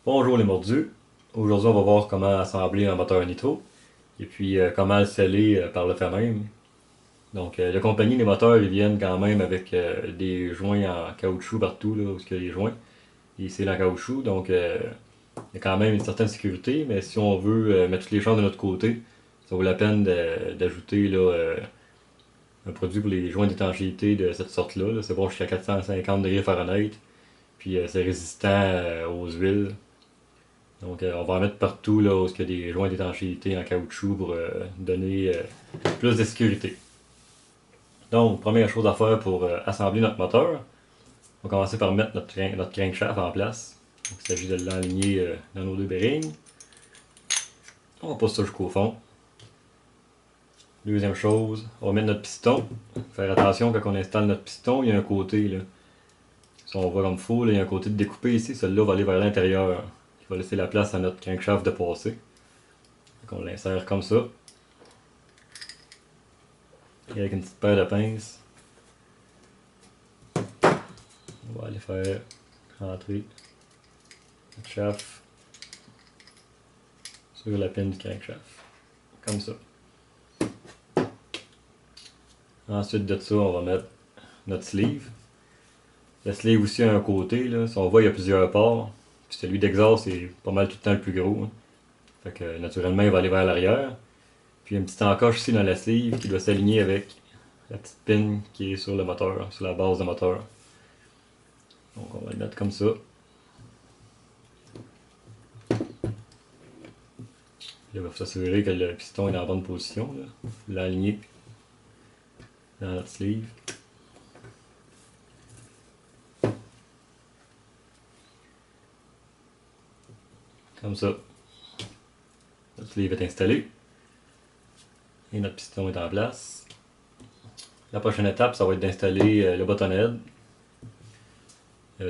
Bonjour les mordus. Aujourd'hui, on va voir comment assembler un moteur nitro et puis comment le sceller par le fait même. Donc, la compagnie, les moteurs, ils viennent quand même avec des joints en caoutchouc partout, là, où il y a les joints. Et c'est en caoutchouc, donc il y a quand même une certaine sécurité, mais si on veut mettre toutes les chances de notre côté, ça vaut la peine d'ajouter un produit pour les joints d'étanchéité de cette sorte-là. C'est bon jusqu'à 450 degrés Fahrenheit, puis c'est résistant aux huiles. Donc, on va en mettre partout là, où il y a des joints d'étanchéité en caoutchouc pour donner plus de sécurité. Donc, première chose à faire pour assembler notre moteur, on va commencer par mettre notre crankshaft en place. Donc, il s'agit de l'aligner dans nos deux bearings. On pousse ça jusqu'au fond. Deuxième chose, on va mettre notre piston. Faire attention quand on installe notre piston, il y a un côté, là, si on voit comme il faut, là, il y a un côté de découpé ici, celui-là va aller vers l'intérieur. Il va laisser la place à notre crankshaft de passer. Donc, on l'insère comme ça. Et avec une petite paire de pinces, on va aller faire rentrer notre shaft sur la pine du crankshaft. Comme ça. Ensuite de ça, on va mettre notre sleeve. Le sleeve aussi a un côté, là. Si on voit, il y a plusieurs ports. Puis celui d'exhaust est pas mal tout le temps le plus gros, hein. Fait que naturellement, il va aller vers l'arrière. Puis il y a une petite encoche ici dans la sleeve qui doit s'aligner avec la petite pin qui est sur le moteur, sur la base du moteur. Donc on va le mettre comme ça. Là, il va s'assurer que le piston est dans la bonne position. L'aligner dans notre sleeve. Comme ça. Notre sleeve est installé. Et notre piston est en place. La prochaine étape, ça va être d'installer le button head.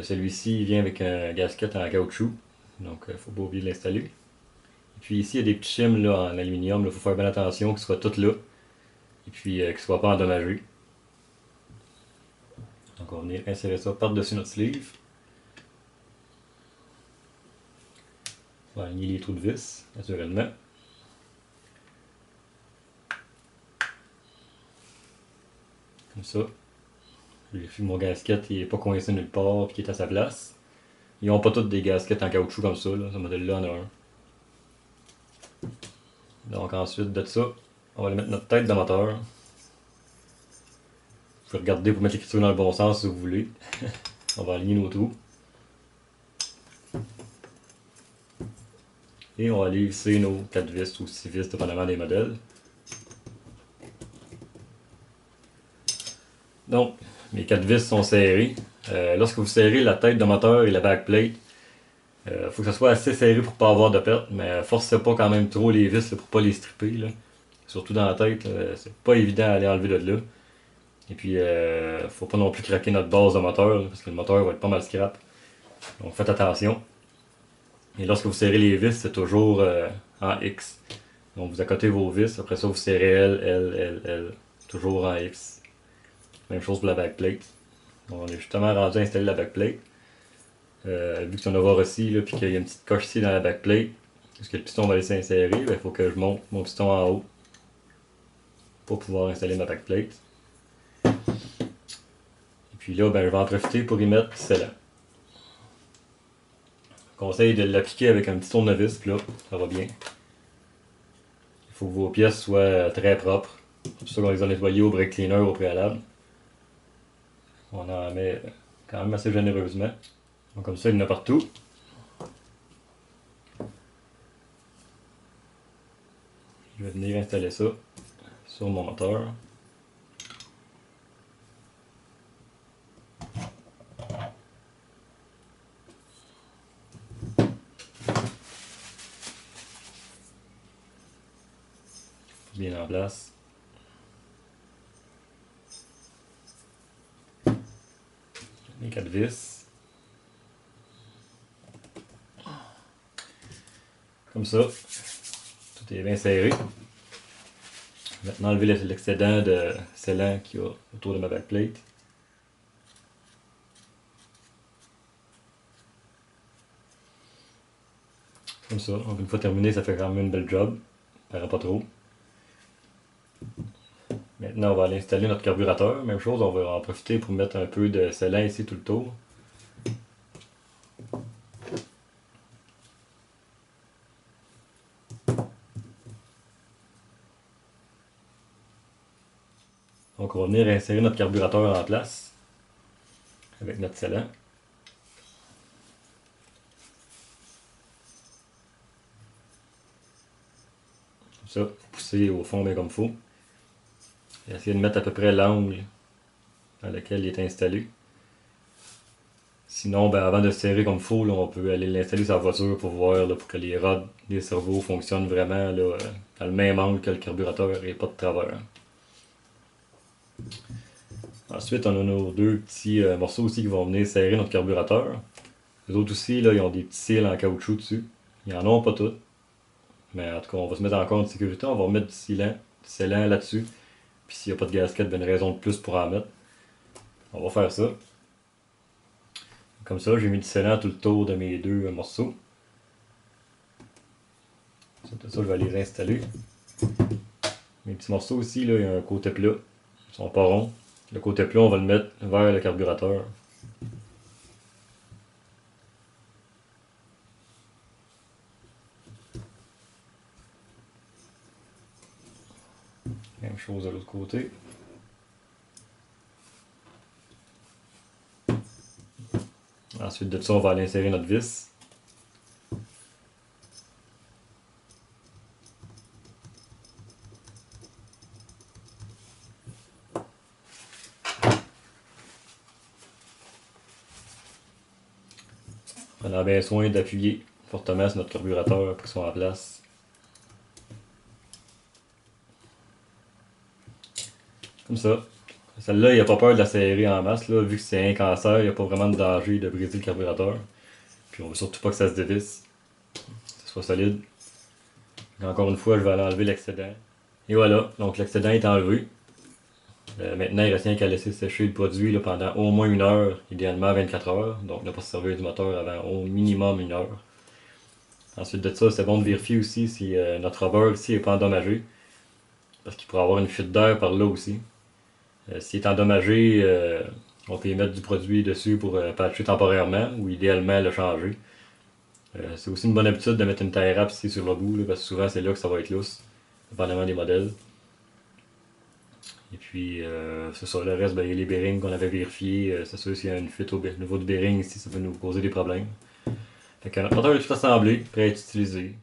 Celui-ci vient avec un gasket en caoutchouc. Donc, il ne faut pas oublier de l'installer. Et puis ici, il y a des petits shims là, en aluminium. Il faut faire bien attention qu'ils soient tous là. Et puis qu'ils ne soient pas endommagés. Donc, on va venir insérer ça par-dessus notre sleeve. On va aligner les trous de vis, naturellement. Comme ça. Vérifie que mon gasket n'est pas coincé nulle part et qu'il est à sa place. Ils n'ont pas tous des gaskets en caoutchouc comme ça. Là. Ce modèle-là en a un. Donc ensuite de ça, on va aller mettre notre tête de moteur. Vous pouvez regarder pour mettre l'écriture dans le bon sens si vous voulez. On va aligner nos trous. Et on va aller visser nos 4 vis ou 6 vis dépendamment des modèles. Donc, mes 4 vis sont serrées. Lorsque vous serrez la tête de moteur et la backplate, il faut que ça soit assez serré pour ne pas avoir de perte, mais forcez pas quand même trop les vis là, pour ne pas les stripper. Là. Surtout dans la tête, c'est pas évident à aller enlever de là. Et puis, faut pas non plus craquer notre base de moteur, là, parce que le moteur va être pas mal scrap. Donc faites attention. Et lorsque vous serrez les vis, c'est toujours en X. Donc vous accotez vos vis, après ça vous serrez L, L, L, L. Toujours en X. Même chose pour la backplate. Donc, on est justement rendu à installer la backplate. Vu que c'est un over aussi, là, puis qu'il y a une petite coche ici dans la backplate, parce que le piston va laisser insérer, il faut que je monte mon piston en haut pour pouvoir installer ma backplate. Et puis là, ben, je vais en profiter pour y mettre du scellant. Conseil de l'appliquer avec un petit tournevis, puis là, ça va bien. Il faut que vos pièces soient très propres. C'est pour ça qu'on les a nettoyées au brake cleaner au préalable. On en met quand même assez généreusement. Donc comme ça, il y en a partout. Je vais venir installer ça sur mon moteur. Bien en place. Les 4 vis. Comme ça, tout est bien serré. Maintenant, enlever l'excédent de scellant qu'il y a autour de ma backplate. Comme ça. Donc une fois terminé, ça fait quand même une belle job. Ça paraît pas trop. Maintenant, on va aller installer notre carburateur. Même chose, on va en profiter pour mettre un peu de scellant ici tout le tour. Donc on va venir insérer notre carburateur en place avec notre scellant. Comme ça, pousser au fond bien comme il faut. Et essayer de mettre à peu près l'angle dans lequel il est installé. Sinon, ben, avant de serrer comme il faut, là, on peut aller l'installer sur la voiture pour voir, là, pour que les rods des servos fonctionnent vraiment là, dans le même angle que le carburateur et pas de travers. Ensuite, on a nos deux petits morceaux aussi qui vont venir serrer notre carburateur. Les autres aussi, là, ils ont des petits cils en caoutchouc dessus. Ils en ont pas toutes. Mais en tout cas, on va se mettre en compte de sécurité. On va remettre du scellant là-dessus. Puis s'il n'y a pas de gasket, ben une raison de plus pour en mettre. On va faire ça. Comme ça, j'ai mis du scellant tout le tour de mes deux morceaux. Tout ça, je vais les installer. Mes petits morceaux aussi, là, il y a un côté plat. Ils sont pas ronds. Le côté plat, on va le mettre vers le carburateur. Même chose de l'autre côté. Ensuite de ça, on va aller insérer notre vis. On a bien soin d'appuyer fortement sur notre carburateur pour qu'il soit en place. Comme ça. Celle-là, il n'y a pas peur de la serrer en masse, là, vu que c'est un cancer, il n'y a pas vraiment de danger de briser le carburateur. Puis on veut surtout pas que ça se dévisse, que ce soit solide. Et encore une fois, je vais aller enlever l'excédent. Et voilà, donc l'excédent est enlevé. Maintenant, il reste rien qu'à laisser sécher le produit là, pendant au moins 1 heure, idéalement 24 heures. Donc ne pas se servir du moteur avant au minimum 1 heure. Ensuite de ça, c'est bon de vérifier aussi si notre rubber ici n'est pas endommagé. Parce qu'il pourrait avoir une fuite d'air par là aussi. S'il est endommagé, on peut y mettre du produit dessus pour patcher temporairement ou idéalement le changer. C'est aussi une bonne habitude de mettre une tie wrap ici sur le bout, là, parce que souvent c'est là que ça va être lousse, dépendamment des modèles. Et puis, c'est ça, le reste, ben, il y a les bearings qu'on avait vérifiés. C'est sûr, s'il y a une fuite au niveau du bearing ici, ça peut nous causer des problèmes. Fait que notre moteur est tout assemblé, prêt à être utilisé.